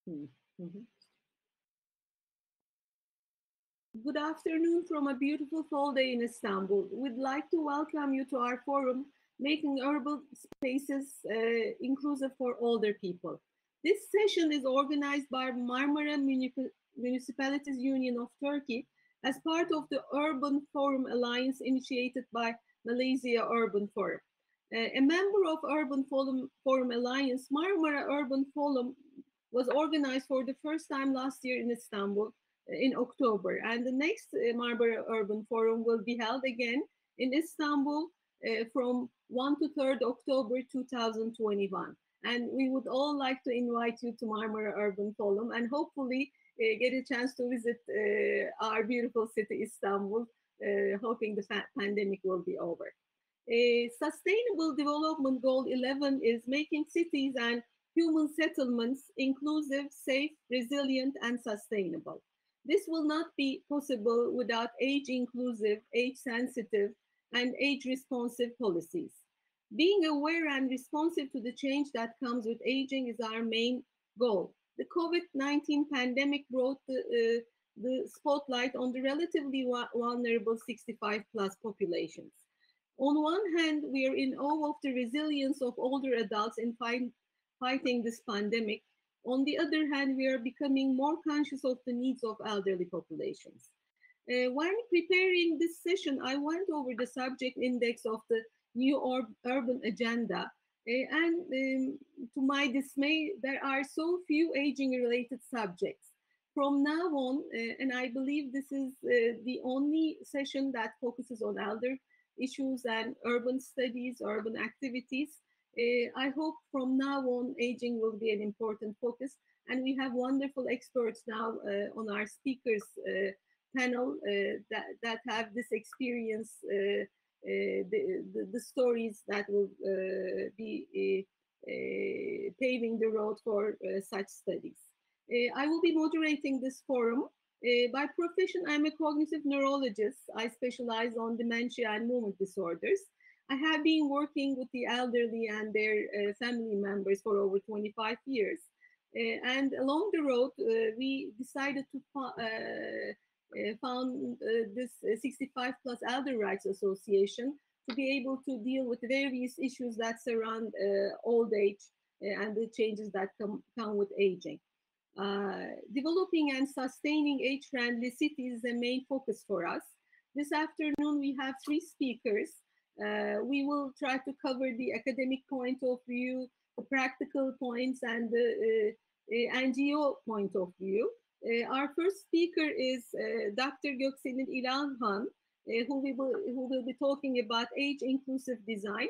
Mhm. Good afternoon from a beautiful fall day in Istanbul. We'd like to welcome you to our forum, Making Urban Spaces Inclusive for Older People. This session is organized by Marmara Municipalities Union of Turkey as part of the Urban Forum Alliance initiated by Malaysia Urban Forum. A member of Urban Forum Alliance, Marmara Urban Forum was organized for the first time last year in Istanbul in October. And the next Marmara Urban Forum will be held again in Istanbul from 1 to 3rd October 2021. And we would all like to invite you to Marmara Urban Forum and hopefully get a chance to visit our beautiful city, Istanbul, hoping the pandemic will be over. Sustainable Development Goal 11 is making cities and human settlements inclusive, safe, resilient, and sustainable. This will not be possible without age-inclusive, age-sensitive, and age-responsive policies. Being aware and responsive to the change that comes with aging is our main goal. The COVID-19 pandemic brought the spotlight on the relatively vulnerable 65-plus populations. On one hand, we are in awe of the resilience of older adults in fighting this pandemic. On the other hand, we are becoming more conscious of the needs of elderly populations. When preparing this session, I went over the subject index of the new urban agenda. To my dismay, there are so few aging-related subjects. From now on, and I believe this is the only session that focuses on elder issues and urban studies, urban activities, I hope from now on, aging will be an important focus. And we have wonderful experts now on our speakers panel that have this experience, the stories that will be paving the road for such studies. I will be moderating this forum. By profession, I'm a cognitive neurologist. I specialize on dementia and movement disorders. I have been working with the elderly and their family members for over 25 years. And along the road, we decided to found this 65 Plus Elder Rights Association to be able to deal with various issues that surround old age and the changes that come with aging. Developing and sustaining age-friendly cities is a main focus for us. This afternoon, we have 3 speakers. We will try to cover the academic point of view, the practical points, and the NGO point of view. Our first speaker is Dr. Gökselin İlhan, who will be talking about age-inclusive design.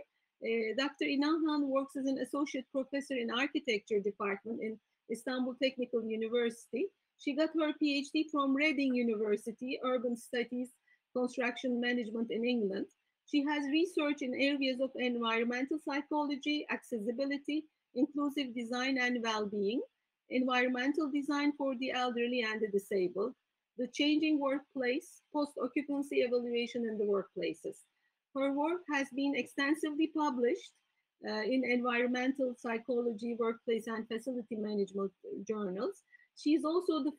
Dr. İlhan works as an associate professor in architecture department in Istanbul Technical University. She got her PhD from Reading University, Urban Studies, Construction Management in England. She has research in areas of environmental psychology, accessibility, inclusive design and well-being, environmental design for the elderly and the disabled, the changing workplace, post-occupancy evaluation in the workplaces. Her work has been extensively published in environmental psychology, workplace, and facility management journals. She is also the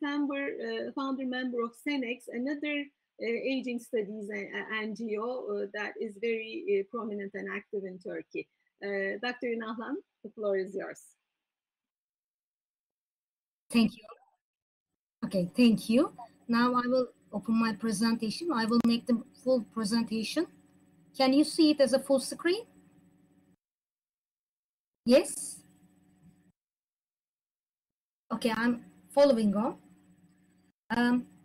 founder member of SENEX, another aging studies NGO that is very prominent and active in Turkey. Dr. İlhan, the floor is yours. Thank you. Okay, thank you. Now I will open my presentation. I will make the full presentation. Can you see it as a full screen? Yes? Okay, I'm following on.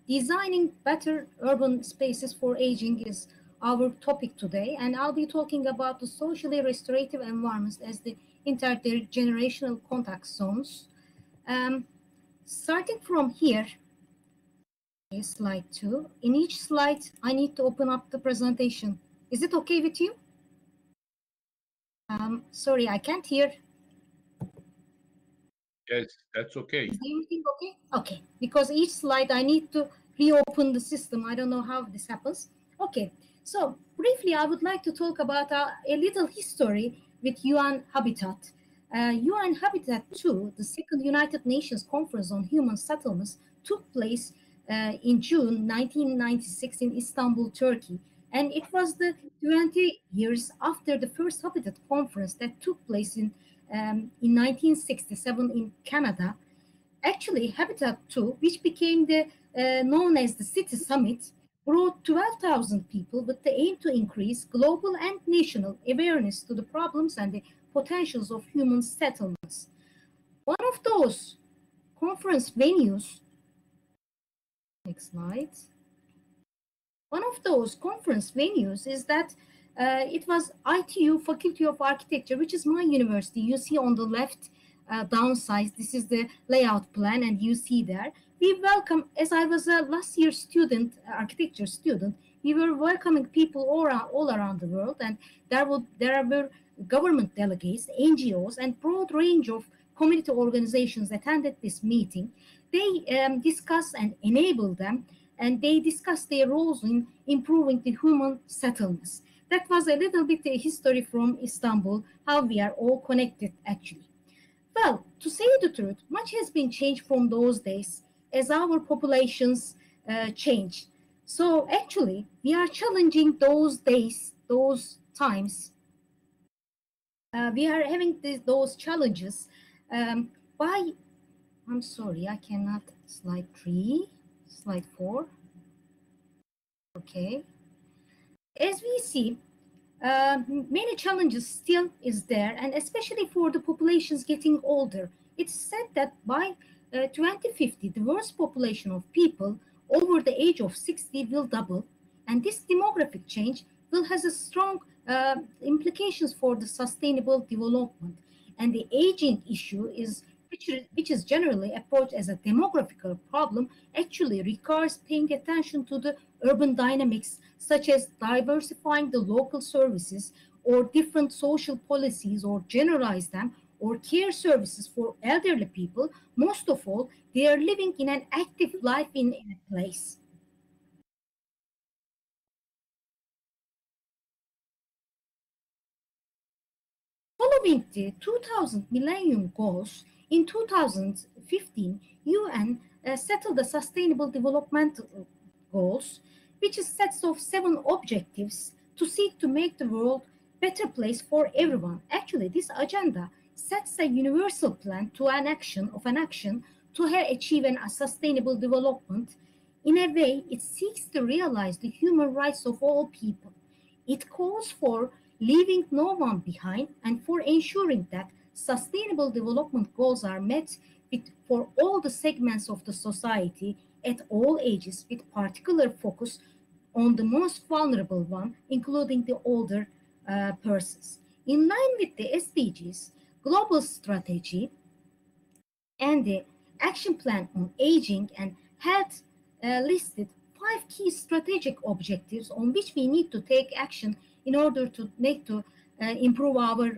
Designing better urban spaces for aging is our topic today, and I'll be talking about the socially restorative environments as the intergenerational contact zones. Starting from here, slide 2. In each slide, I need to open up the presentation. Is it okay with you? Sorry, I can't hear. Yes, that's okay. Is everything okay? Okay, because each slide I need to reopen the system. I don't know how this happens. Okay, so briefly, I would like to talk about a little history with UN Habitat. UN Habitat 2, the second United Nations Conference on Human Settlements, took place in June 1996 in Istanbul, Turkey. And it was the 20 years after the first Habitat Conference that took place in 1967 in Canada. Actually, Habitat 2, which became known as the City Summit, brought 12,000 people with the aim to increase global and national awareness to the problems and the potentials of human settlements. One of those conference venues, next slide, one of those conference venues is that it was ITU Faculty of Architecture, which is my university. You see on the left downside, this is the layout plan, and you see there. We welcome, as I was a last year student, architecture student, we were welcoming people all around the world, and there were government delegates, NGOs, and broad range of community organizations attended this meeting. They discussed and enabled them, and they discussed their roles in improving the human settlements. That was a little bit a history from Istanbul, how we are all connected actually. Well, to say the truth, much has been changed from those days as our populations change. So actually, we are challenging those days, those times. We are having those challenges by, I'm sorry, I cannot, slide 3, slide 4. Okay. As we see, many challenges still is there, and especially for the populations getting older. It's said that by 2050, the world's population of people over the age of 60 will double, and this demographic change will has a strong implications for the sustainable development. And the aging issue is which is generally approached as a demographical problem, actually requires paying attention to the urban dynamics, such as diversifying the local services or different social policies, or generalize them, or care services for elderly people. Most of all, they are living in an active life in a place. Following the 2000 Millennium Goals, in 2015, UN settled the Sustainable Development Goals, which is sets of 7 objectives to seek to make the world a better place for everyone. Actually, this agenda sets a universal plan to an action to achieve a sustainable development. In a way, it seeks to realize the human rights of all people. It calls for leaving no one behind and for ensuring that sustainable development goals are met for all the segments of the society at all ages, with particular focus on the most vulnerable one, including the older persons. In line with the SDGs, global strategy, and the action plan on aging and health listed 5 key strategic objectives on which we need to take action in order to improve our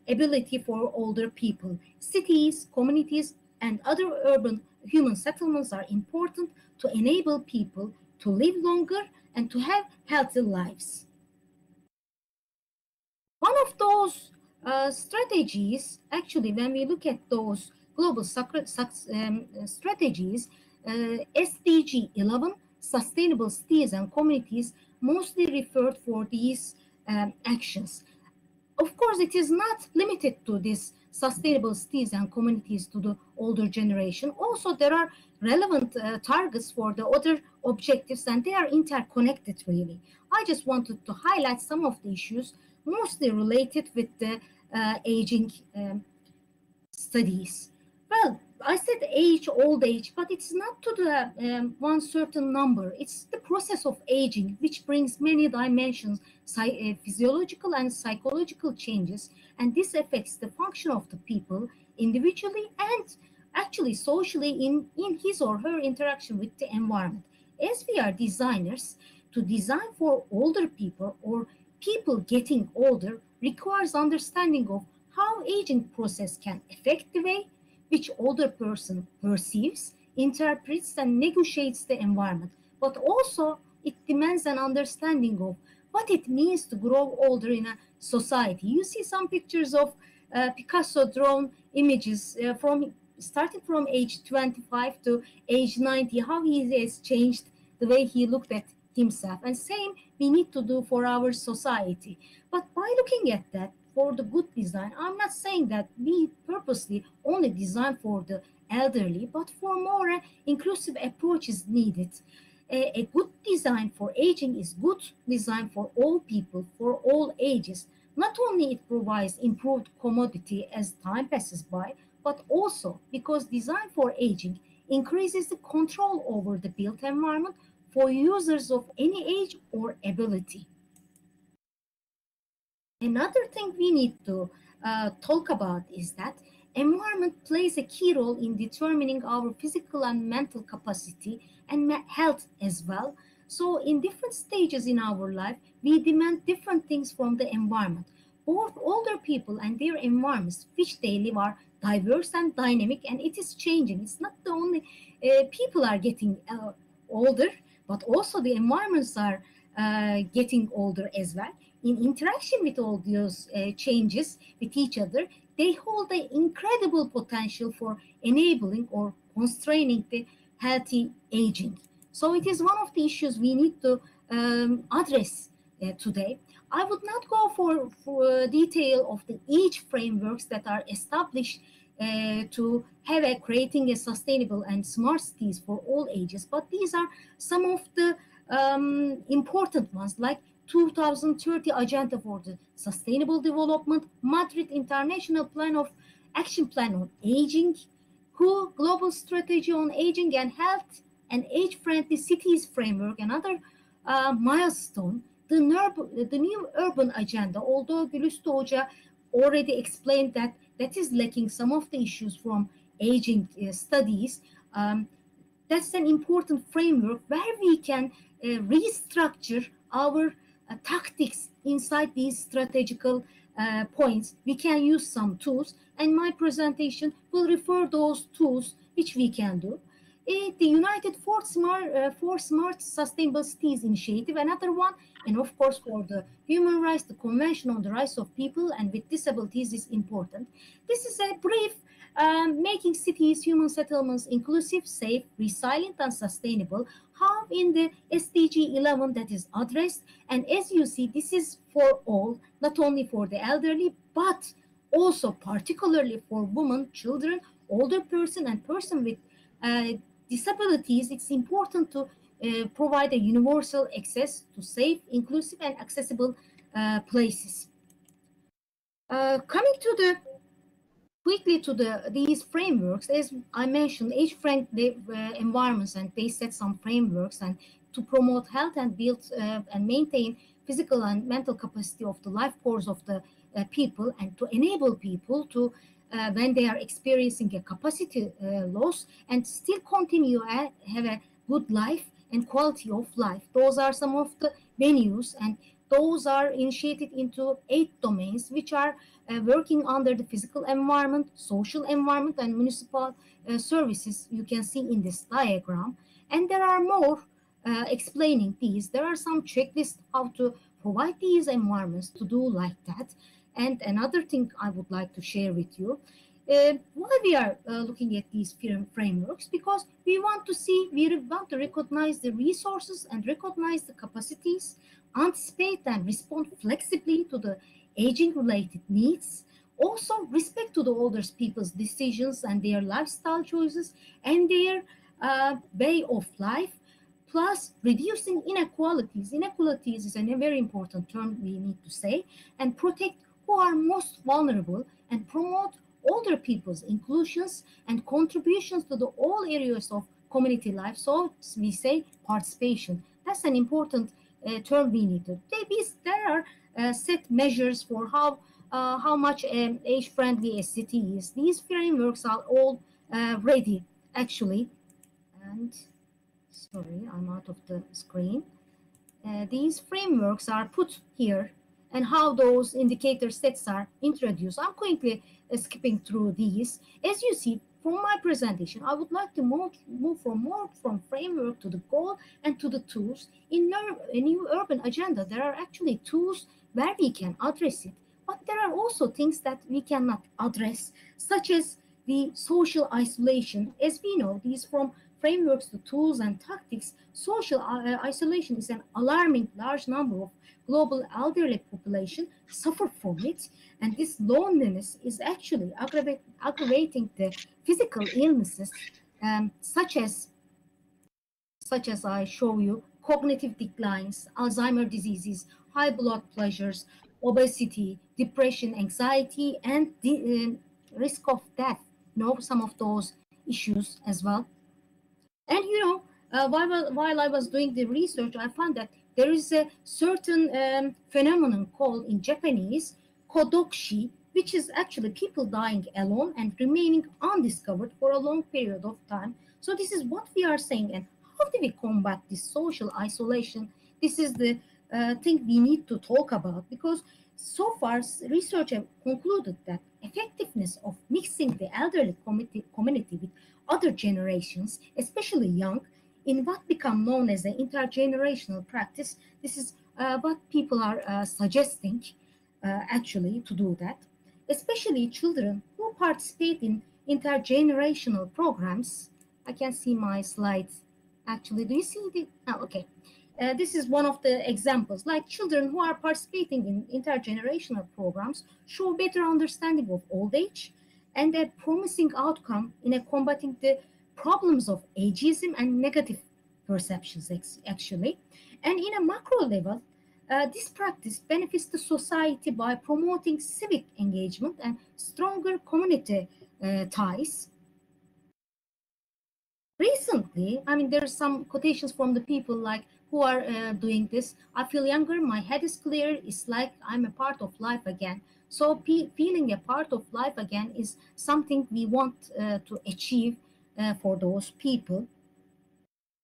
ability for older people. Cities, communities, and other urban human settlements are important to enable people to live longer and to have healthy lives. One of those strategies, actually, when we look at those global strategies, SDG 11, Sustainable Cities and Communities, mostly referred for these actions. Of course, it is not limited to this sustainable cities and communities to the older generation. Also, there are relevant targets for the other objectives, and they are interconnected, really. I just wanted to highlight some of the issues mostly related with the aging studies. Well, I said age, old age, but it's not to the one certain number. It's the process of aging, which brings many dimensions, physiological and psychological changes, and this affects the function of the people individually and actually socially in his or her interaction with the environment. As we are designers, to design for older people or people getting older requires understanding of how aging process can affect the way which older person perceives, interprets, and negotiates the environment. But also, it demands an understanding of what it means to grow older in a society. You see some pictures of Picasso drawn images from starting from age 25 to age 90, how he has changed the way he looked at himself. And same we need to do for our society. But by looking at that, for the good design, I'm not saying that we purposely only design for the elderly, but for more inclusive approach is needed. A good design for aging is good design for all people, for all ages. Not only it provides improved commodity as time passes by, but also because design for aging increases the control over the built environment for users of any age or ability. Another thing we need to talk about is that environment plays a key role in determining our physical and mental capacity and health as well. So, in different stages in our life, we demand different things from the environment. Both older people and their environments, which they live, are diverse and dynamic, and it is changing. It's not the only people are getting older, but also the environments are getting older as well. In interaction with all those changes with each other, they hold an incredible potential for enabling or constraining the healthy aging. So it is one of the issues we need to address today. I would not go for detail of the each frameworks that are established to have creating a sustainable and smart cities for all ages, but these are some of the important ones, like 2030 Agenda for the Sustainable Development, Madrid International Plan of Action Plan on Aging, WHO Global Strategy on Aging and Health, and Age-Friendly Cities Framework, another milestone. The new urban agenda, although Gülüstü Hoca already explained that that is lacking some of the issues from aging studies, that's an important framework where we can restructure our tactics inside these strategical points. We can use some tools, and my presentation will refer those tools which we can do. The United for Smart Sustainable Cities Initiative, another one, and of course for the human rights, the Convention on the Rights of People and with Disabilities is important. This is a brief making cities, human settlements inclusive, safe, resilient, and sustainable. How in the SDG 11 that is addressed, and as you see, this is for all, not only for the elderly, but also particularly for women, children, older person, and person with disabilities. It's important to provide a universal access to safe, inclusive, and accessible places. Coming to the quickly to these frameworks, as I mentioned, age-friendly environments, and they set some frameworks and to promote health and build and maintain physical and mental capacity of the life course of the people, and to enable people to when they are experiencing a capacity loss and still continue have a good life and quality of life. Those are some of the venues, and those are initiated into 8 domains, which are working under the physical environment, social environment, and municipal services. You can see in this diagram, and there are more explaining these. There are some checklists how to provide these environments to do like that. And another thing I would like to share with you, why we are looking at these frameworks, because we want to recognize the resources and recognize the capacities, anticipate and respond flexibly to the aging-related needs, also respect to the older people's decisions and their lifestyle choices and their way of life, plus reducing inequalities. Inequalities is a very important term we need to say, and protect who are most vulnerable and promote older people's inclusions and contributions to the all areas of community life. So we say participation. That's an important term we need to. There are set measures for how much age-friendly a city is. These frameworks are all ready, actually. And sorry, I'm out of the screen. These frameworks are put here, and how those indicator sets are introduced. I'm quickly skipping through these. As you see from my presentation, I would like to move from framework to the goal and to the tools. In a new urban agenda, there are actually tools where we can address it. But there are also things that we cannot address, such as the social isolation. As we know, these from frameworks to tools and tactics, social isolation is an alarming large number of global elderly population suffer from it, and this loneliness is actually aggravating the physical illnesses, such as I show you, cognitive declines, Alzheimer diseases, high blood pressures, obesity, depression, anxiety, and the risk of death. You know, some of those issues as well. And while I was doing the research, I found that there is a certain phenomenon called in Japanese kodokshi, which is actually people dying alone and remaining undiscovered for a long period of time. So this is what we are saying. And how do we combat this social isolation? This is the thing we need to talk about, because so far research have concluded that effectiveness of mixing the elderly community with other generations, especially young, in what become known as an intergenerational practice. This is what people are suggesting actually to do that, especially children who participate in intergenerational programs. I can see my slides. Actually, do you see the? Oh, okay. This is one of the examples. Like children who are participating in intergenerational programs show better understanding of old age and a promising outcome in combating the problems of ageism and negative perceptions, actually. And in a macro level, this practice benefits the society by promoting civic engagement and stronger community ties. Recently, I mean, there are some quotations from the people like who are doing this. I feel younger, my head is clear, it's like I'm a part of life again. So feeling a part of life again is something we want to achieve for those people.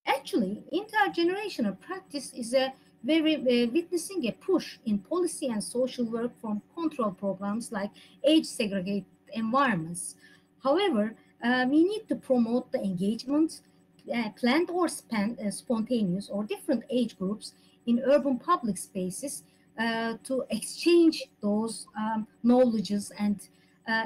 Actually, intergenerational practice is a very witnessing a push in policy and social work from control programs like age segregated environments. However, we need to promote the engagement, planned or spontaneous or different age groups in urban public spaces to exchange those knowledges and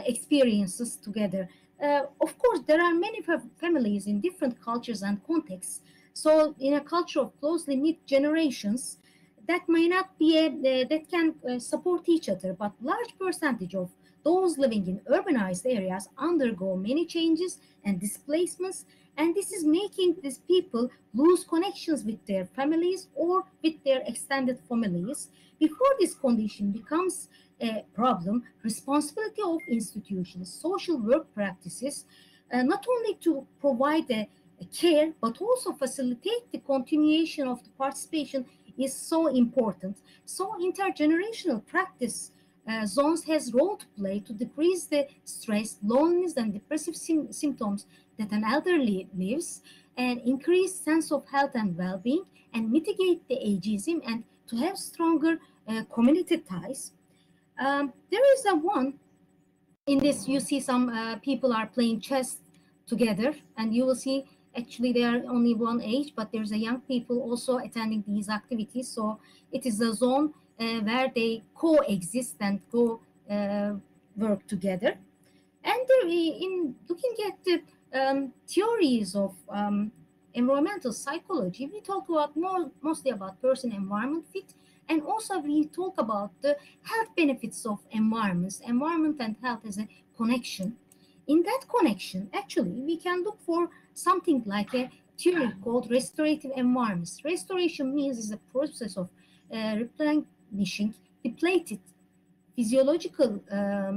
experiences together. Of course, there are many families in different cultures and contexts. So, in a culture of closely knit generations, that may not be that can support each other, but large percentage of those living in urbanized areas undergo many changes and displacements, and this is making these people lose connections with their families or with their extended families. Before this condition becomes a problem, responsibility of institutions, social work practices, not only to provide a care but also facilitate the continuation of the participation is so important. So intergenerational practice zones has role to play to decrease the stress, loneliness, and depressive symptoms that an elderly lives, and increase sense of health and well-being, and mitigate the ageism, and to have stronger community ties. There is a one in this. You see some people are playing chess together, and you will see actually they are only one age, but there's a young people also attending these activities. So it is a zone where they coexist and go work together. And in looking at the theories of environmental psychology, we talk about mostly about person-environment fit, and also we talk about the health benefits of environment and health as a connection. In that connection, actually, we can look for something like a theory called restorative environments. Restoration means is a process of replenishing depleted physiological,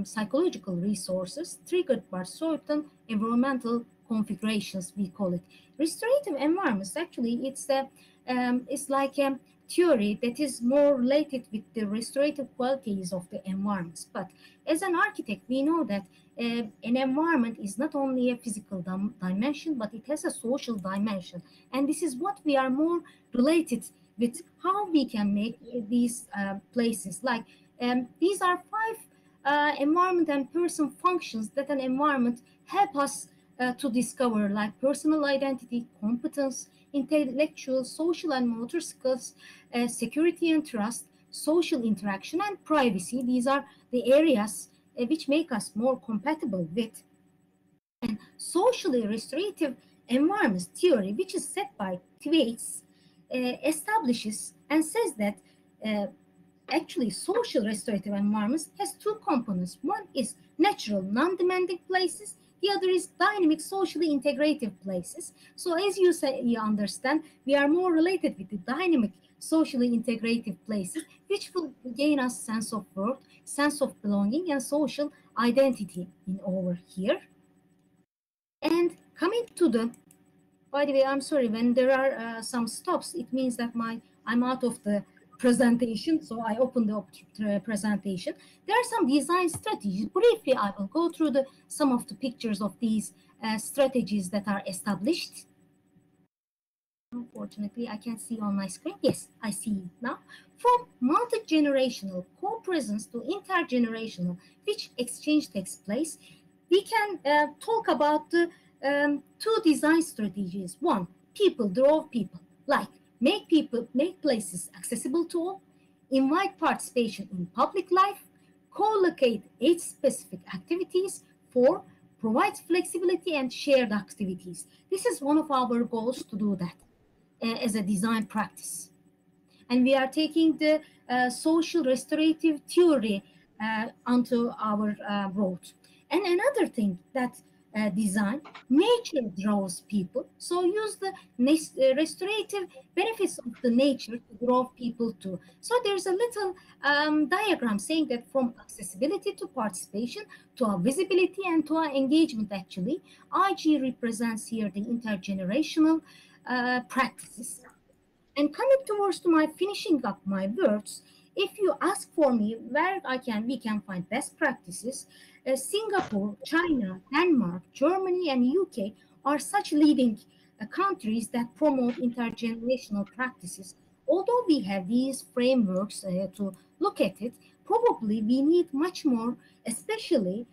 psychological resources triggered by certain environmental configurations, we call it. Restorative environments, actually, it's like a theory that is more related with the restorative qualities of the environments. But as an architect, we know that an environment is not only a physical dimension, but it has a social dimension. And this is what we are more related with, how we can make these places. Like these are five environment and person functions that an environment help us to discover, like personal identity, competence, intellectual, social, and motor skills, security and trust, social interaction, and privacy. These are the areas which make us more compatible with. And socially restorative environments theory, which is set by Thwaites, establishes and says that uh, actually social restorative environments has two components. One is natural non-demanding places, the other is dynamic socially integrative places. So as you say, you understand, we are more related with the dynamic socially integrative places, which will gain us sense of worth, sense of belonging, and social identity in over here. And coming to the, by the way, I'm sorry, when there are some stops, it means that I'm out of the presentation, so I open the presentation. There are some design strategies. Briefly, I will go through some of the pictures of these strategies that are established. Unfortunately, I can't see on my screen. Yes, I see now. From multi-generational co-presence to intergenerational, which exchange takes place, we can talk about the two design strategies. One, people draw people, like make places accessible to all, invite participation in public life, co-locate age-specific activities. Four, provide flexibility and shared activities. This is one of our goals to do that as a design practice. And we are taking the social restorative theory onto our road. And another thing that design, nature draws people. So use the restorative benefits of the nature to draw people too. So there's a little diagram saying that from accessibility to participation to our visibility and to our engagement, actually, IG represents here the intergenerational practices. And coming towards to my finishing up my words, if you ask for me where we can find best practices, Singapore, China, Denmark, Germany, and UK are such leading countries that promote intergenerational practices. Although we have these frameworks to look at it, probably we need much more, especially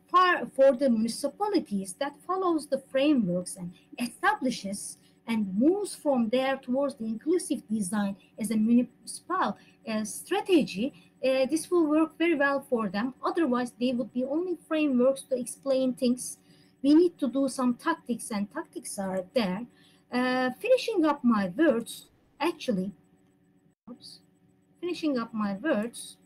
for the municipalities that follows the frameworks and establishes and moves from there towards the inclusive design as a municipal strategy. This will work very well for them. Otherwise, they would be only frameworks to explain things. We need to do some tactics, and tactics are there. Finishing up my words, actually, oops, finishing up my words,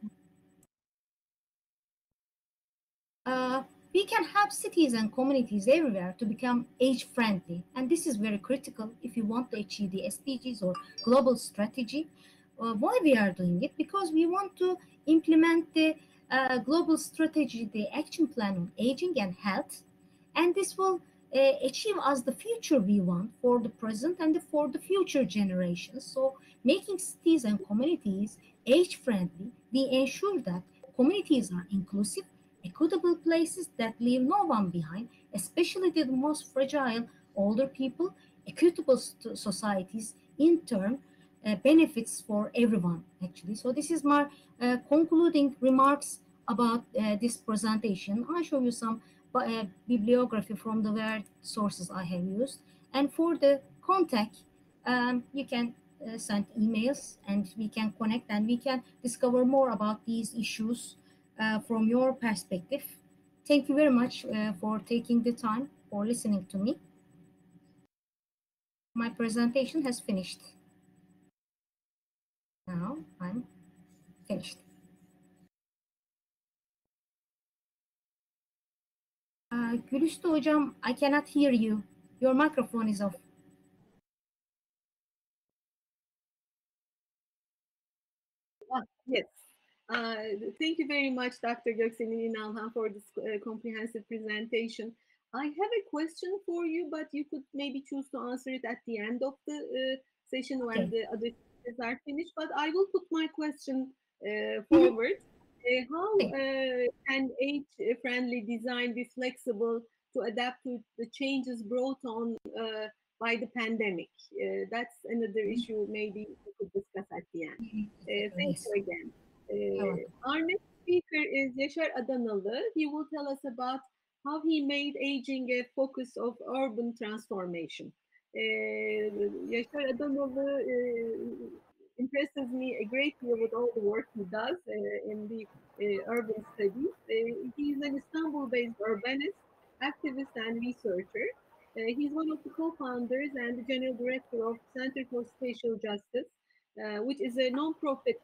uh, we can have cities and communities everywhere to become age friendly. And this is very critical if you want to achieve the SDGs or global strategy. Why we are doing it? Because we want to implement the global strategy, the action plan on aging and health. And this will achieve us the future we want for the present and for the future generations. So making cities and communities age friendly, we ensure that communities are inclusive, equitable places that leave no one behind, especially the most fragile older people. Equitable societies in turn benefits for everyone, actually. So this is my concluding remarks about this presentation. I show you some bibliography from the varied sources I have used. And for the contact, you can send emails and we can connect and we can discover more about these issues from your perspective. Thank you very much for taking the time for listening to me. My presentation has finished. Now I'm finished. Gülüştü hocam, I cannot hear you. Your microphone is off. Yes. Thank you very much, Dr. Gökselin İnalhan, for this comprehensive presentation. I have a question for you, but you could maybe choose to answer it at the end of the session when Okay. the other speakers are finished. But I will put my question forward. How can age-friendly design be flexible to adapt to the changes brought on by the pandemic? That's another issue maybe we could discuss at the end. Thank Yes. you again. You're welcome. Our next speaker is Yaşar Adanalı. He will tell us about how he made aging a focus of urban transformation. Yaşar Adanalı impresses me a great deal with all the work he does in the urban studies. He's an Istanbul-based urbanist, activist, and researcher. He's one of the co-founders and the general director of Center for Spatial Justice, which is a non-profit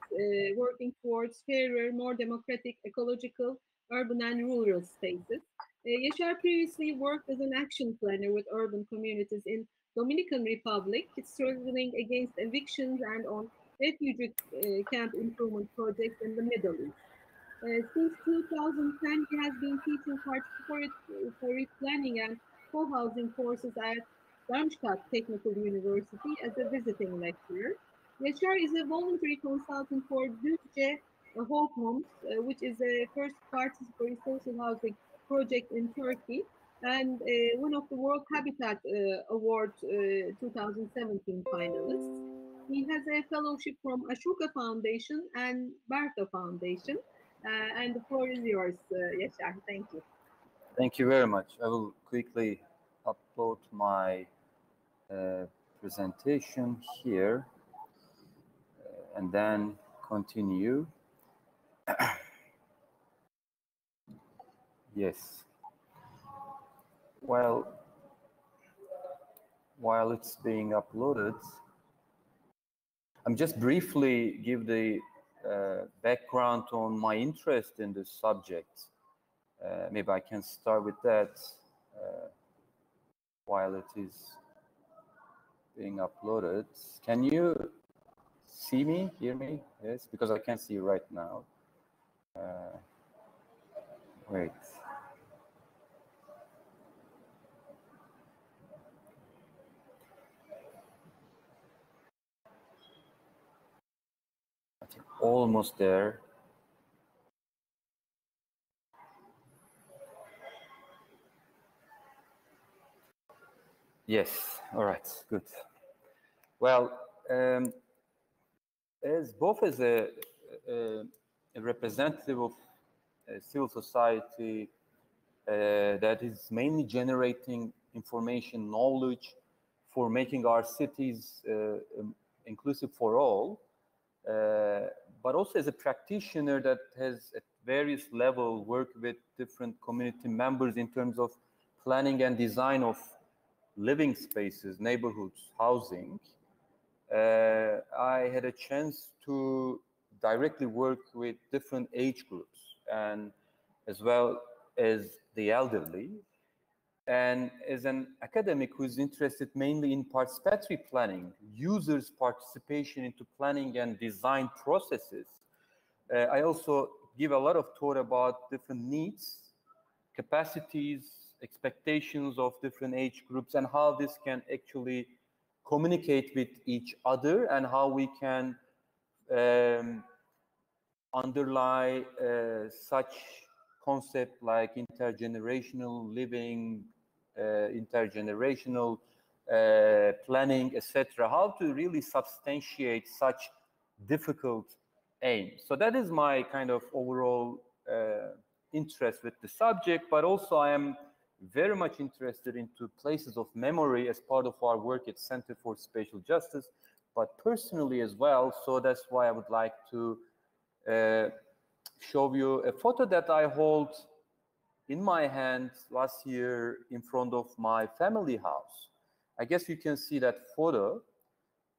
working towards fairer, more democratic, ecological, urban and rural spaces. Yaşar previously worked as an action planner with urban communities in Dominican Republic, struggling against evictions and on refugee camp improvement projects in the Middle East. Since 2010, he has been teaching participatory planning and co-housing courses at Darmstadt Technical University as a visiting lecturer. Yaşar is a voluntary consultant for Düzce Hope Homes, which is a first participatory social housing project in Turkey and one of the World Habitat Award 2017 finalists. He has a fellowship from Ashoka Foundation and Bartha Foundation. And the floor is yours, Yaşar. Thank you. Thank you very much. I will quickly upload my presentation here and then continue. Yes. Well, while it's being uploaded, I'm just briefly give the background on my interest in this subject. Maybe I can start with that while it is being uploaded. Can you see me, hear me? Yes, because I can't see you right now. Wait. I think almost there. Yes, all right, good. Well, as both as a representative of civil society that is mainly generating information, knowledge for making our cities inclusive for all, but also as a practitioner that has at various levels worked with different community members in terms of planning and design of living spaces, neighborhoods, housing. I had a chance to directly work with different age groups and as well as the elderly. And as an academic who's interested mainly in participatory planning, users' participation into planning and design processes, I also give a lot of thought about different needs, capacities, expectations of different age groups and how this can actually communicate with each other and how we can underlie such concept like intergenerational living, intergenerational planning, etc. How to really substantiate such difficult aims. So that is my kind of overall interest with the subject, but also I am very much interested into places of memory as part of our work at Center for Spatial Justice, but personally as well. So that's why I would like to show you a photo that I hold in my hand last year in front of my family house. I guess you can see that photo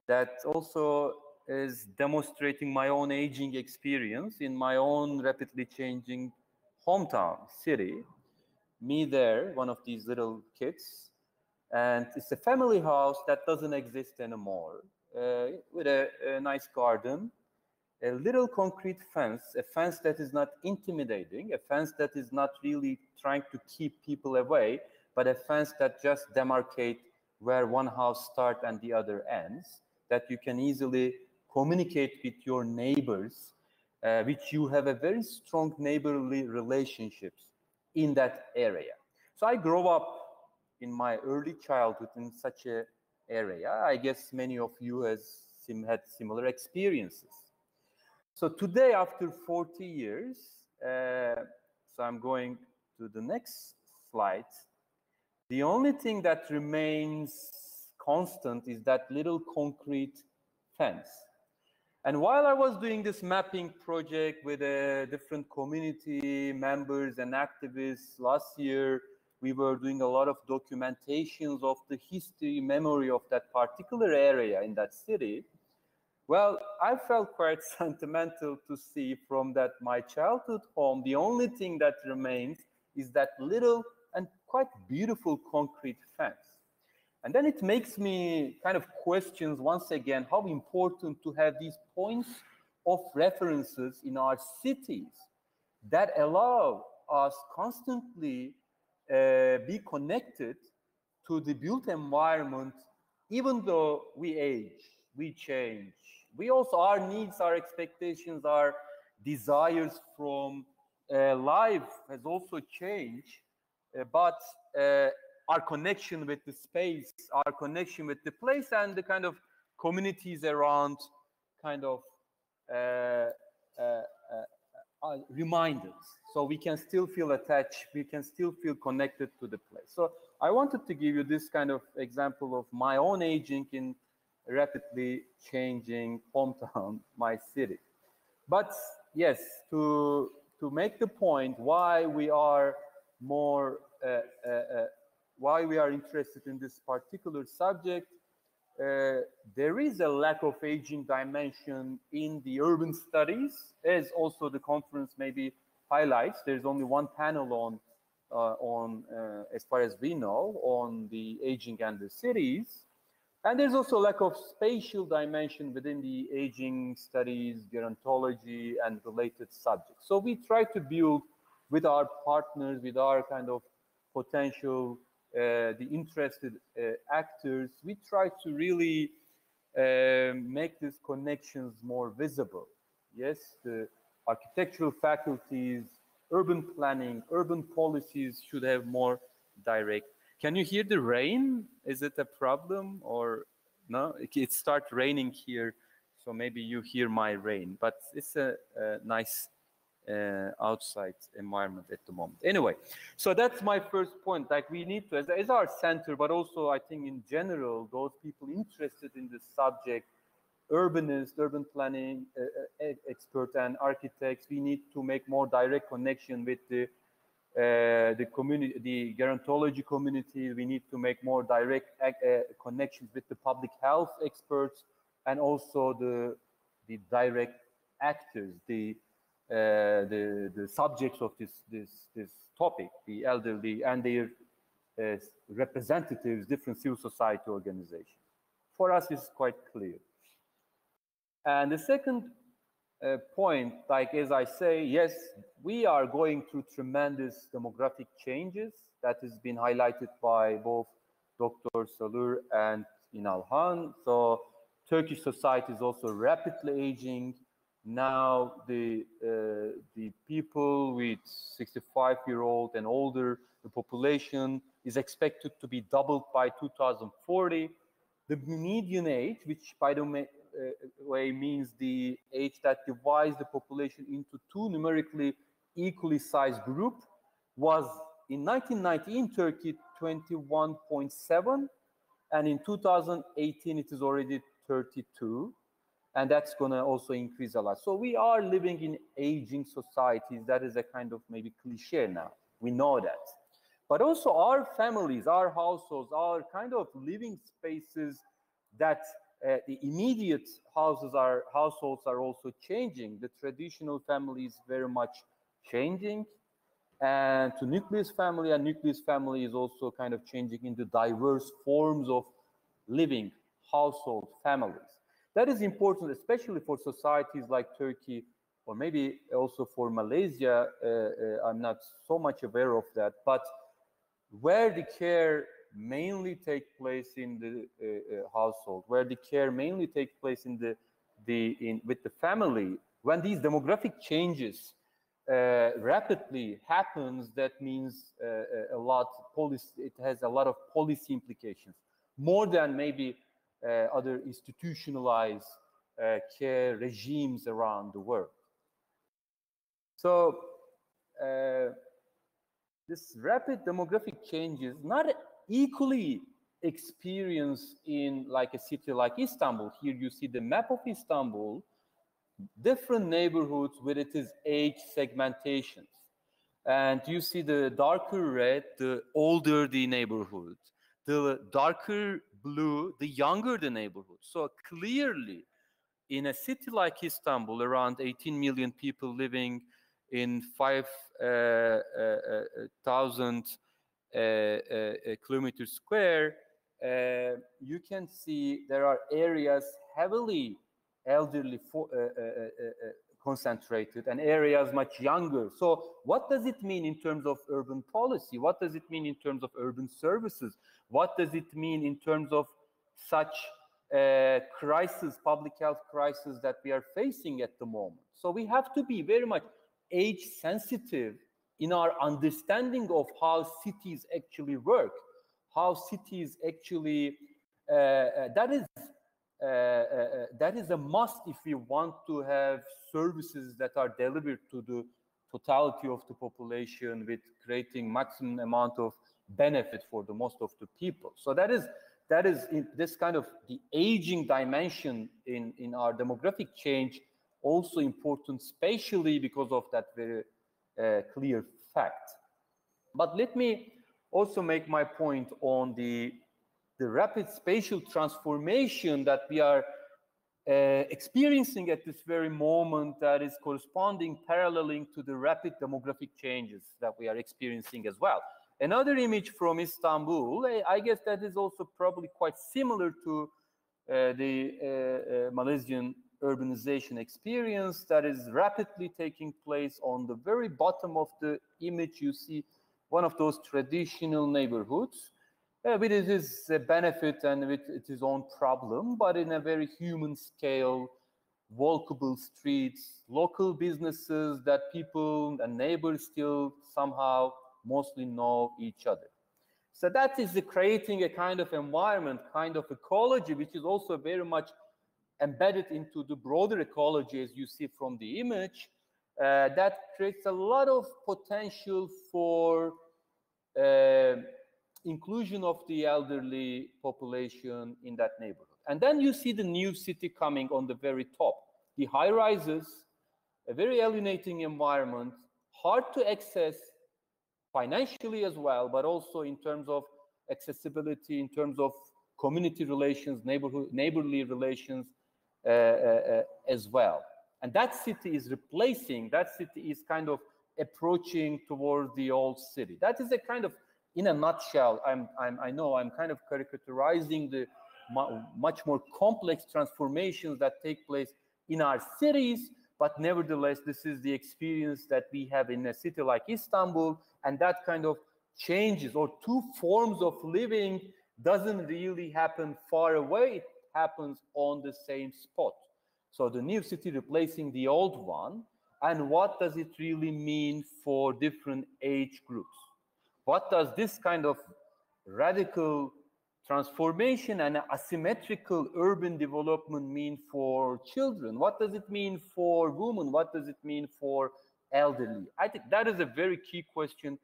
that also is demonstrating my own aging experience in my own rapidly changing hometown city. Me there, one of these little kids, and it's a family house that doesn't exist anymore, with a nice garden, a little concrete fence, a fence that is not intimidating, a fence that is not really trying to keep people away, but a fence that just demarcates where one house starts and the other ends, that you can easily communicate with your neighbors, which you have a very strong neighborly relationships in that area. So I grew up in my early childhood in such an area. I guess many of you had similar experiences. So today, after 40 years, so I'm going to the next slide. The only thing that remains constant is that little concrete fence. And while I was doing this mapping project with different community members and activists last year, we were doing a lot of documentations of the history, memory of that particular area in that city. Well, I felt quite sentimental to see from that my childhood home, the only thing that remains is that little and quite beautiful concrete fence. And then it makes me kind of question once again how important to have these points of references in our cities that allow us constantly be connected to the built environment, even though we age, we change. We also, our needs, our expectations, our desires from life has also changed, but our connection with the space, our connection with the place and the kind of communities around kind of remind us. So we can still feel attached, we can still feel connected to the place. So I wanted to give you this kind of example of my own aging in rapidly changing hometown, my city. But yes, to make the point why we are more, why we are interested in this particular subject, there is a lack of aging dimension in the urban studies, as also the conference maybe highlights. There's only one panel on as far as we know, on the aging and the cities. And there's also a lack of spatial dimension within the aging studies, gerontology, and related subjects. So we try to build with our partners, with our kind of potential, the interested actors, we try to really make these connections more visible. Yes, the architectural faculties, urban planning, urban policies should have more direct. Can you hear the rain? Is it a problem or no? It starts raining here, so maybe you hear my rain, but it's a nice outside environment at the moment. Anyway, so that's my first point. Like we need to, as our center, but also I think in general, those people interested in this subject, urbanists, urban planning experts and architects, we need to make more direct connection with the community, the gerontology community. We need to make more direct connections with the public health experts and also the direct actors, the subjects of this topic, the elderly and their representatives, different civil society organizations. For us, it's quite clear. And the second point, like as I say, yes, we are going through tremendous demographic changes that has been highlighted by both Dr. Salur and Inalhan. So Turkish society is also rapidly aging. Now the people with 65-year-old and older, the population is expected to be doubled by 2040. The median age, which by the way means the age that divides the population into two numerically equally sized groups, was in 1990 in Turkey 21.7, and in 2018 it is already 32. And that's going to also increase a lot. So we are living in aging societies. That is a kind of maybe cliche now. We know that. But also our families, our households, our kind of living spaces that the immediate households are also changing. The traditional family is very much changing. And to nucleus family, and nucleus family is also kind of changing into diverse forms of living household families. That is important, especially for societies like Turkey, or maybe also for Malaysia. I'm not so much aware of that, but where the care mainly takes place in the household, where the care mainly takes place in with the family, when these demographic changes rapidly happens, that means it has a lot of policy implications, more than maybe other institutionalized care regimes around the world. So this rapid demographic changes not equally experienced in like a city like Istanbul. Here you see the map of Istanbul, different neighborhoods with its age segmentations. And you see the darker red, the older the neighborhood, the darker blue, the younger the neighborhood. So clearly, in a city like Istanbul, around 18 million people living in 5,000 kilometers square, you can see there are areas heavily elderly concentrated and areas much younger. So what does it mean in terms of urban policy? What does it mean in terms of urban services? What does it mean in terms of such crisis, public health crisis that we are facing at the moment? So we have to be very much age sensitive in our understanding of how cities actually work, how cities actually, that is a must if we want to have services that are delivered to the totality of the population with creating maximum amount of benefit for the most of the people. So that is in this kind of the aging dimension in our demographic change also important, spatially because of that very clear fact. But let me also make my point on the rapid spatial transformation that we are experiencing at this very moment, that is corresponding, paralleling to the rapid demographic changes that we are experiencing as well. Another image from Istanbul, I guess that is also probably quite similar to the Malaysian urbanization experience that is rapidly taking place. On the very bottom of the image, you see one of those traditional neighborhoods with its benefit and with its own problem, but in a very human scale, walkable streets, local businesses that people and neighbors still somehow mostly know each other. So that is creating a kind of environment, kind of ecology, which is also very much embedded into the broader ecology, as you see from the image, that creates a lot of potential for inclusion of the elderly population in that neighborhood. And then you see the new city coming on the very top. The high rises, a very alienating environment, hard to access financially as well, but also in terms of accessibility, in terms of community relations, neighborly relations as well. And that city is replacing, that city is kind of approaching towards the old city. That is a kind of, in a nutshell, I know I'm kind of caricaturizing the much more complex transformations that take place in our cities, but nevertheless, this is the experience that we have in a city like Istanbul, and that kind of changes, or two forms of living doesn't really happen far away, it happens on the same spot. So the new city replacing the old one, and what does it really mean for different age groups? What does this kind of radical transformation and asymmetrical urban development mean for children? What does it mean for women? What does it mean for elderly? I think that is a very key question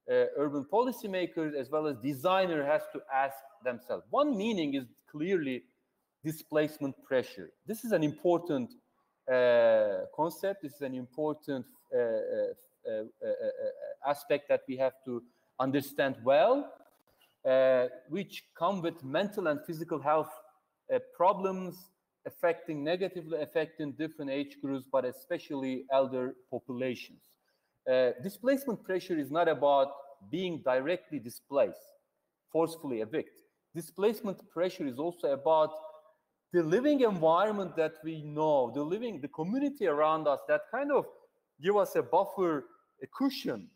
urban policymakers as well as designers has to ask themselves. One meaning is clearly displacement pressure. This is an important concept. This is an important aspect that we have to understand well, which come with mental and physical health problems negatively affecting different age groups, but especially elder populations. Displacement pressure is not about being directly displaced, forcefully evicted. Displacement pressure is also about the living environment that we know, the community around us that kind of give us a buffer, a cushion,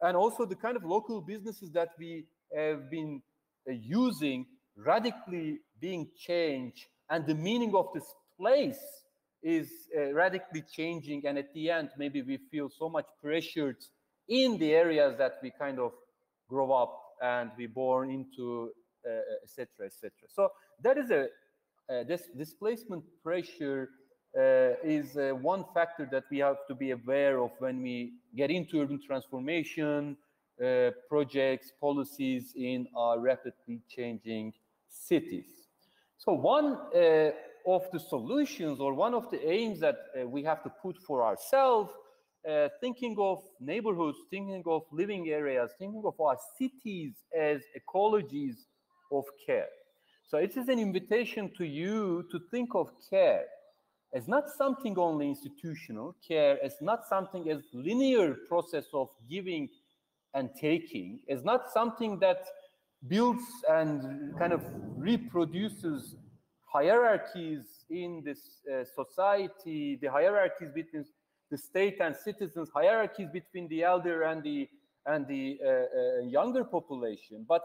and also the kind of local businesses that we have been using radically being changed, and the meaning of this place is radically changing, and at the end maybe we feel so much pressured in the areas that we kind of grow up and we born into, etc., etc. So that is this displacement pressure is one factor that we have to be aware of when we get into urban transformation projects, policies in our rapidly changing cities. So one of the solutions, or one of the aims that we have to put for ourselves, thinking of neighborhoods, thinking of living areas, thinking of our cities as ecologies of care. So it is an invitation to you to think of care as not something only institutional, care as not something as linear process of giving and taking, as not something that builds and kind of reproduces hierarchies in this society, the hierarchies between the state and citizens, hierarchies between the elder and the younger population, but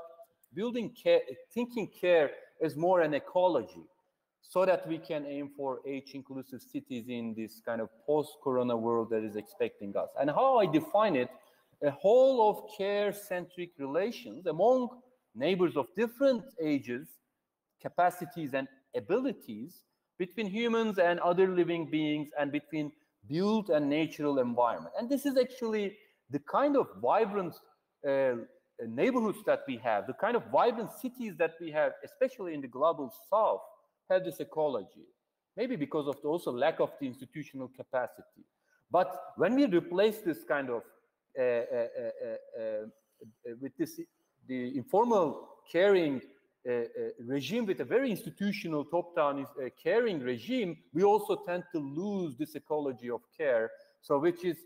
building care, thinking care as more an ecology, so that we can aim for age-inclusive cities in this kind of post-corona world that is expecting us. And how I define it, a whole of care-centric relations among neighbors of different ages, capacities, and abilities, between humans and other living beings, and between built and natural environment. And this is actually the kind of vibrant neighborhoods that we have, the kind of vibrant cities that we have, especially in the global south, have this ecology. Maybe because of the also lack of the institutional capacity. But when we replace this kind of with this the informal caring regime with a very institutional top-down caring regime, we also tend to lose this ecology of care. So which is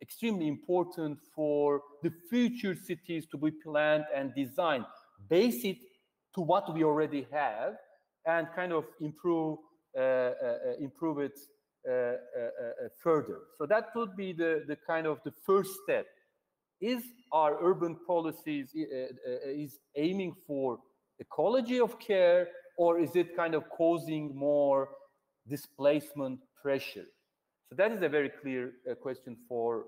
extremely important for the future cities to be planned and designed. Base it to what we already have and kind of improve it further. So that would be the kind of the first step. Is our urban policies is aiming for ecology of care, or is it kind of causing more displacement pressure? So that is a very clear question for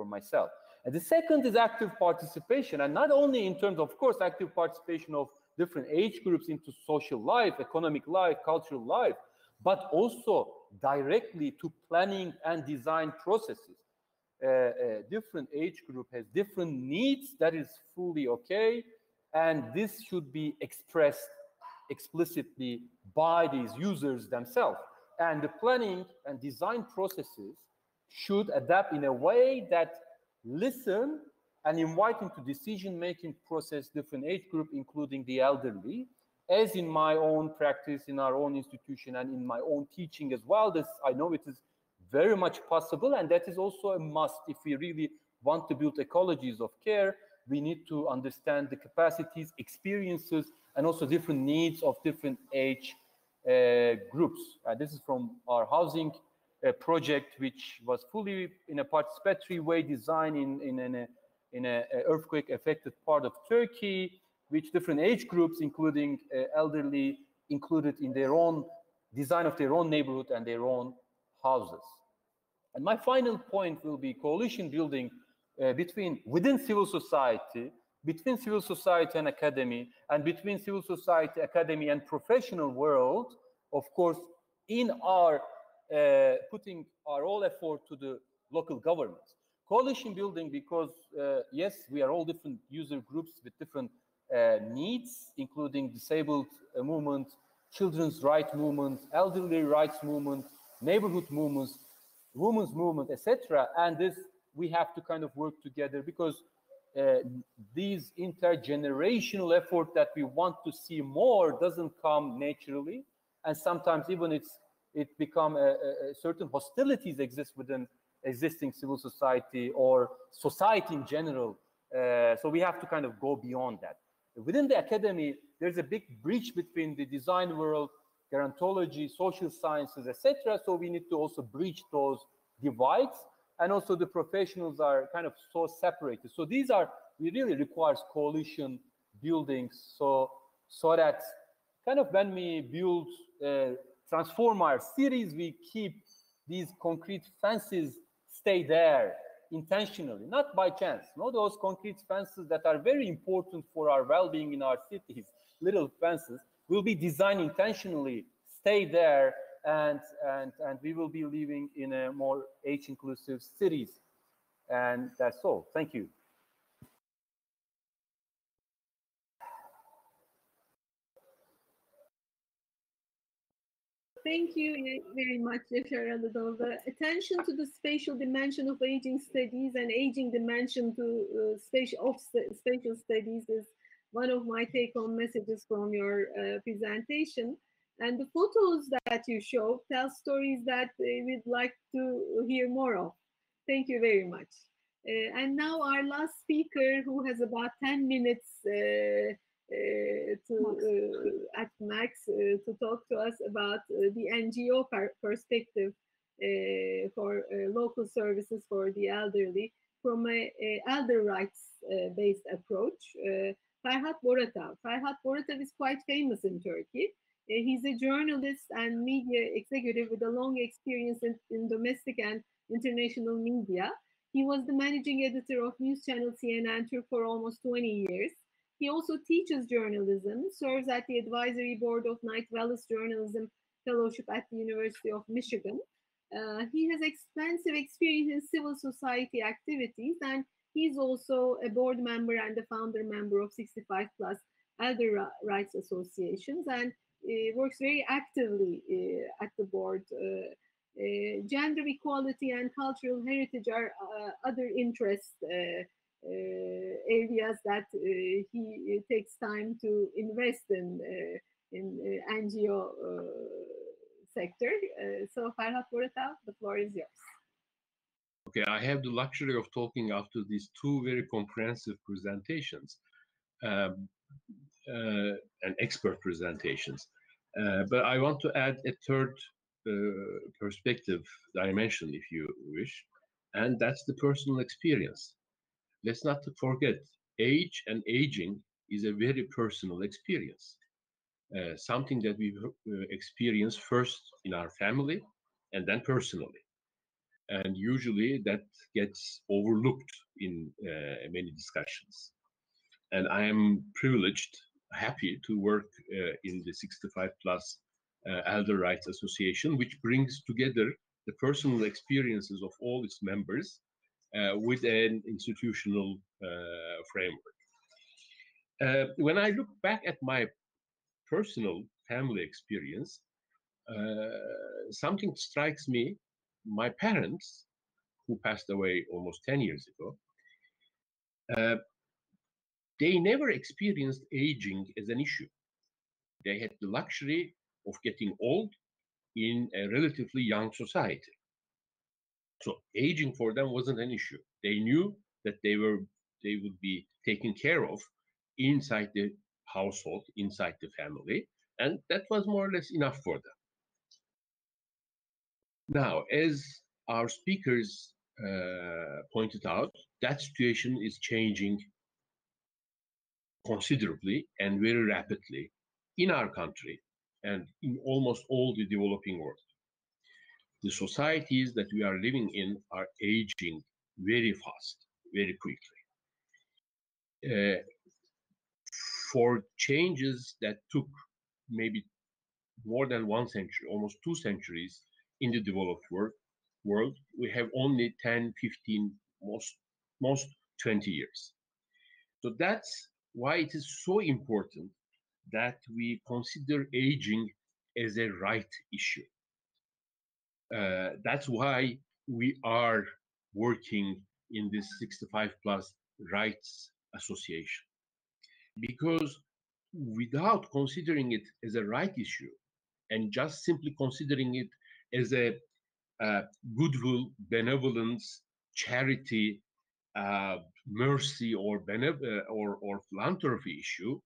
myself. And the second is active participation, and not only in terms of course, active participation of different age groups into social life, economic life, cultural life, but also directly to planning and design processes. Different age group has different needs, that is fully okay, and this should be expressed explicitly by these users themselves. And the planning and design processes should adapt in a way that listen and invite into decision-making process different age group, including the elderly, as in my own practice, in our own institution, and in my own teaching as well. This, I know it is very much possible, and that is also a must. If we really want to build ecologies of care, we need to understand the capacities, experiences, and also different needs of different age groups. This is from our housing project, which was fully in a participatory way designed in an earthquake-affected part of Turkey, which different age groups, including elderly, included in their own design of their own neighborhood and their own houses. And my final point will be coalition building within civil society, between civil society and academy, and between civil society, academy, and professional world, of course, in our putting our all effort to the local governments. Coalition building because, yes, we are all different user groups with different needs, including disabled movement, children's rights movement, elderly rights movement, neighborhood movements, women's movement, etc. And this, we have to kind of work together because these intergenerational effort that we want to see more doesn't come naturally. And sometimes even it become certain hostilities exist within existing civil society or society in general. So we have to kind of go beyond that. Within the academy, there's a big breach between the design world, gerontology, social sciences, etc. So we need to also breach those divides. And also the professionals are kind of so separated. So these are, we really requires coalition building so that kind of when we build, transform our cities, we keep these concrete fences stay there intentionally, not by chance. No, those concrete fences that are very important for our well-being in our cities, little fences, will be designed intentionally, stay there, and we will be living in a more age-inclusive cities. And that's all. Thank you. Thank you very much, Yaşar Alıdal. The attention to the spatial dimension of aging studies and aging dimension to spatial studies is one of my take-home messages from your presentation. And the photos that you show tell stories that we'd like to hear more of. Thank you very much. And now our last speaker, who has about 10 minutes at max to talk to us about the NGO perspective for local services for the elderly from a elder rights based approach. Ferhat Boratav. Ferhat Boratav is quite famous in Turkey. He's a journalist and media executive with a long experience in domestic and international media. He was the managing editor of news channel CNN Turk for almost 20 years. He also teaches journalism, serves at the advisory board of Knight Wallace Journalism Fellowship at the University of Michigan. He has extensive experience in civil society activities, and he's also a board member and the founder member of 65 Plus Elder Rights Associations, and works very actively at the board. Gender equality and cultural heritage are other interest areas that he takes time to invest in NGO sector. So Ferhat Boratav, the floor is yours. Okay, I have the luxury of talking after these two very comprehensive presentations and expert presentations. But I want to add a third perspective dimension, if you wish, and that's the personal experience. Let's not forget, age and aging is a very personal experience, something that we experience first in our family and then personally. And usually that gets overlooked in many discussions. And I am privileged, happy to work in the 65 Plus Elder Rights Association, which brings together the personal experiences of all its members with an institutional framework. When I look back at my personal family experience, something strikes me. My parents, who passed away almost 10 years ago, they never experienced aging as an issue. They had the luxury of getting old in a relatively young society. So aging for them wasn't an issue. They knew that they would be taken care of inside the household, inside the family, and that was more or less enough for them. Now, as our speakers pointed out, that situation is changing considerably and very rapidly in our country and in almost all the developing world. The societies that we are living in are aging very fast, very quickly. For changes that took maybe more than 1 century, almost 2 centuries in the developed world, we have only 10, 15, most 20 years. So that's why it is so important that we consider aging as a right issue. That's why we are working in this 65 Plus Rights Association. Because without considering it as a right issue and just simply considering it as a goodwill, benevolence, charity, mercy, or philanthropy issue,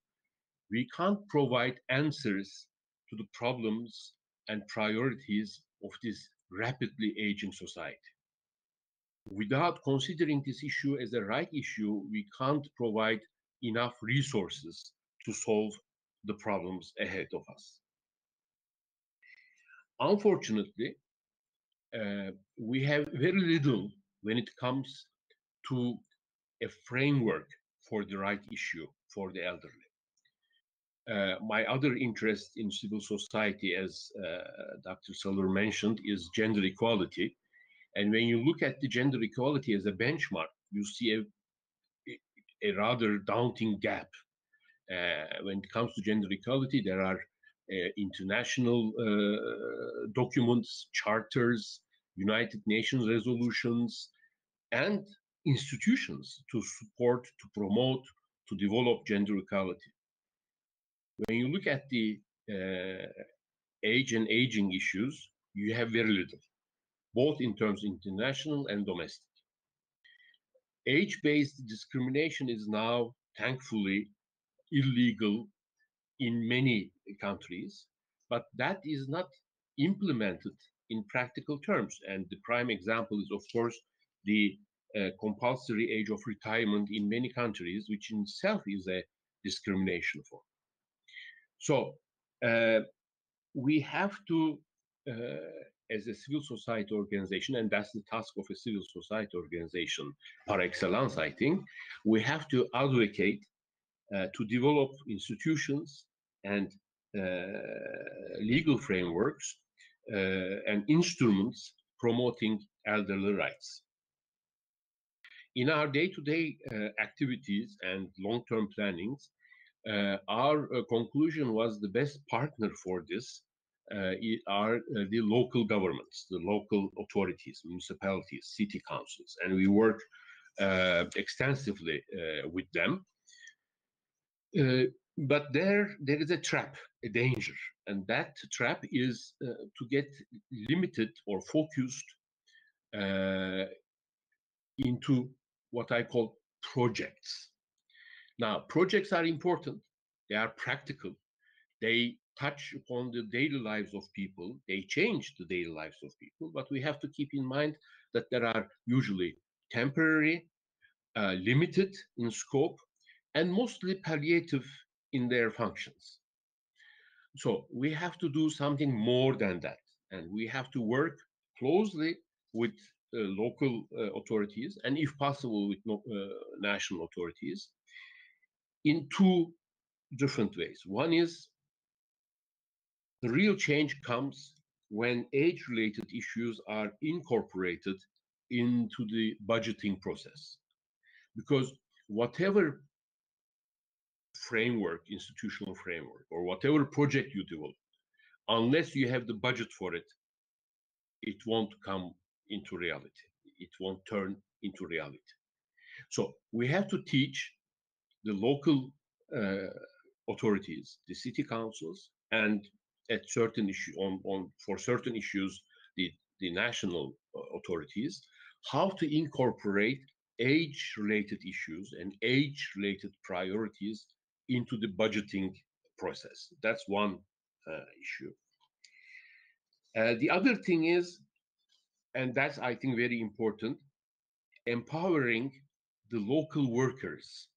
we can't provide answers to the problems and priorities of this rapidly aging society. Without considering this issue as a right issue, we can't provide enough resources to solve the problems ahead of us. Unfortunately, we have very little when it comes to a framework for the right issue for the elderly. My other interest in civil society, as Dr. Saller mentioned, is gender equality. And when you look at the gender equality as a benchmark, you see a rather daunting gap. When it comes to gender equality, there are international documents, charters, United Nations resolutions, and institutions to support, to promote, to develop gender equality. When you look at the age and aging issues, you have very little, both in terms of international and domestic. Age-based discrimination is now, thankfully, illegal in many countries, but that is not implemented in practical terms. And the prime example is, of course, the compulsory age of retirement in many countries, which in itself is a discrimination form. So we have to, as a civil society organization, and that's the task of a civil society organization par excellence, I think, we have to advocate to develop institutions and legal frameworks and instruments promoting elderly rights. In our day-to-day activities and long-term plannings, our conclusion was the best partner for this are the local governments, the local authorities, municipalities, city councils, and we work extensively with them. But there is a trap, a danger, and that trap is to get limited or focused into what I call projects. Now, projects are important, they are practical, they touch upon the daily lives of people, they change the daily lives of people, but we have to keep in mind that there are usually temporary, limited in scope, and mostly palliative in their functions. So we have to do something more than that, and we have to work closely with local authorities, and if possible with national authorities, in two different ways. One is the real change comes when age-related issues are incorporated into the budgeting process. Because whatever framework, institutional framework, or whatever project you develop, unless you have the budget for it, it won't come into reality. It won't turn into reality. So we have to teach the local authorities, the city councils, and at certain issue for certain issues, the national authorities, how to incorporate age-related issues and age-related priorities into the budgeting process. That's one issue. The other thing is, and that's, I think, very important, empowering the local workers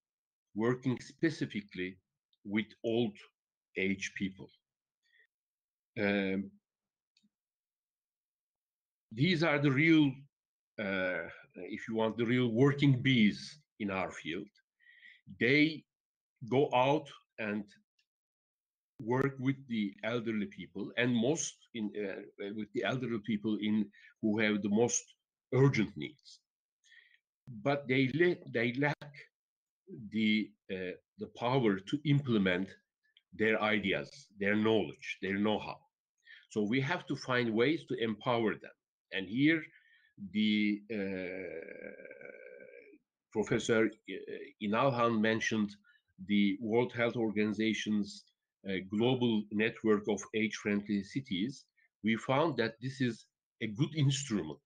working specifically with old age people. These are the real, if you want, the real working bees in our field. They go out and work with the elderly people, and most with the elderly people who have the most urgent needs. But they lack the power to implement their ideas, their knowledge, their know-how. So we have to find ways to empower them. And here, the Professor Inalhan mentioned the World Health Organization's global network of age-friendly cities. We found that this is a good instrument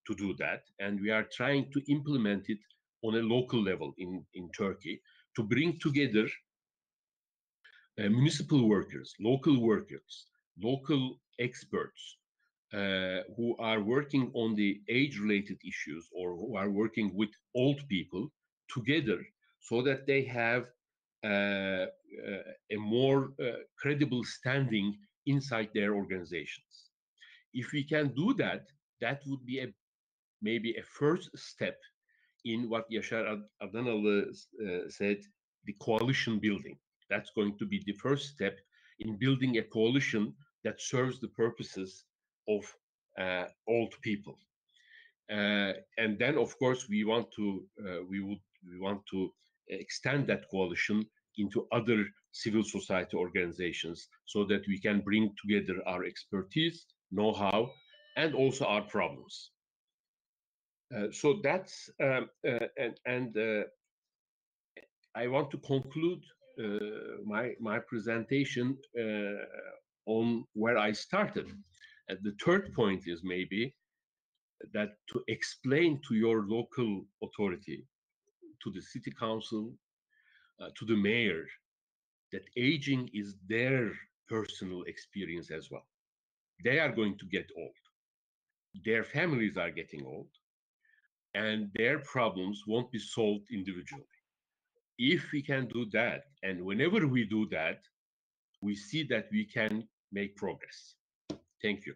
to do that, and we are trying to implement it on a local level in Turkey to bring together municipal workers, local experts who are working on the age-related issues or who are working with old people together so that they have a more credible standing inside their organizations. If we can do that, that would be maybe a first step in what Yaşar Adanalı said, the coalition building. That's going to be the first step in building a coalition that serves the purposes of old people. And then, of course, we want to extend that coalition into other civil society organizations so that we can bring together our expertise, know-how, and also our problems. So that's I want to conclude my presentation on where I started. And the third point is maybe that to explain to your local authority, to the city council, to the mayor, that aging is their personal experience as well. They are going to get old. Their families are getting old, and their problems won't be solved individually. If we can do that, and whenever we do that, we see that we can make progress. Thank you.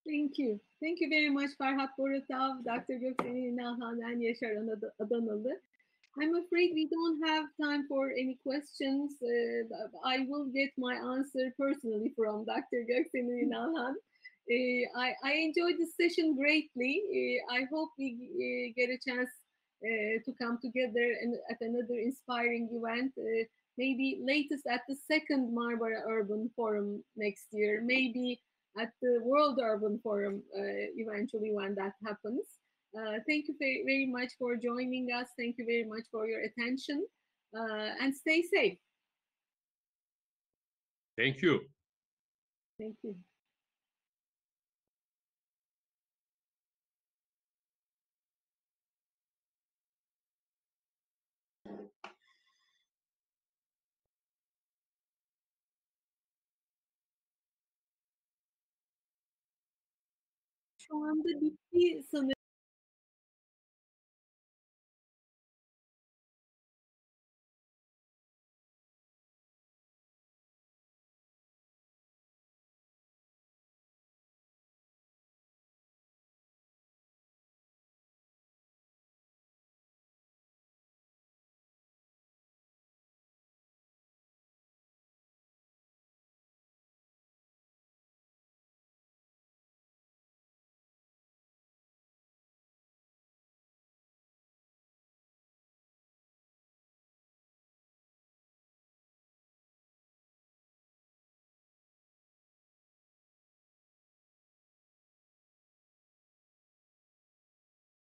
Thank you. Thank you very much, Farhat Boratav, Dr. Gökçen İnalhan, and Yaşar Adanalı. I'm afraid we don't have time for any questions. I will get my answer personally from Dr. Gökçen İnalhan. I enjoyed this session greatly. I hope we get a chance to come together at another inspiring event, maybe latest at the second Marmara Urban Forum next year, maybe at the World Urban Forum eventually when that happens. Thank you very much for joining us. Thank you very much for your attention, and stay safe. Thank you. Thank you. Şu anda bitti sanırım.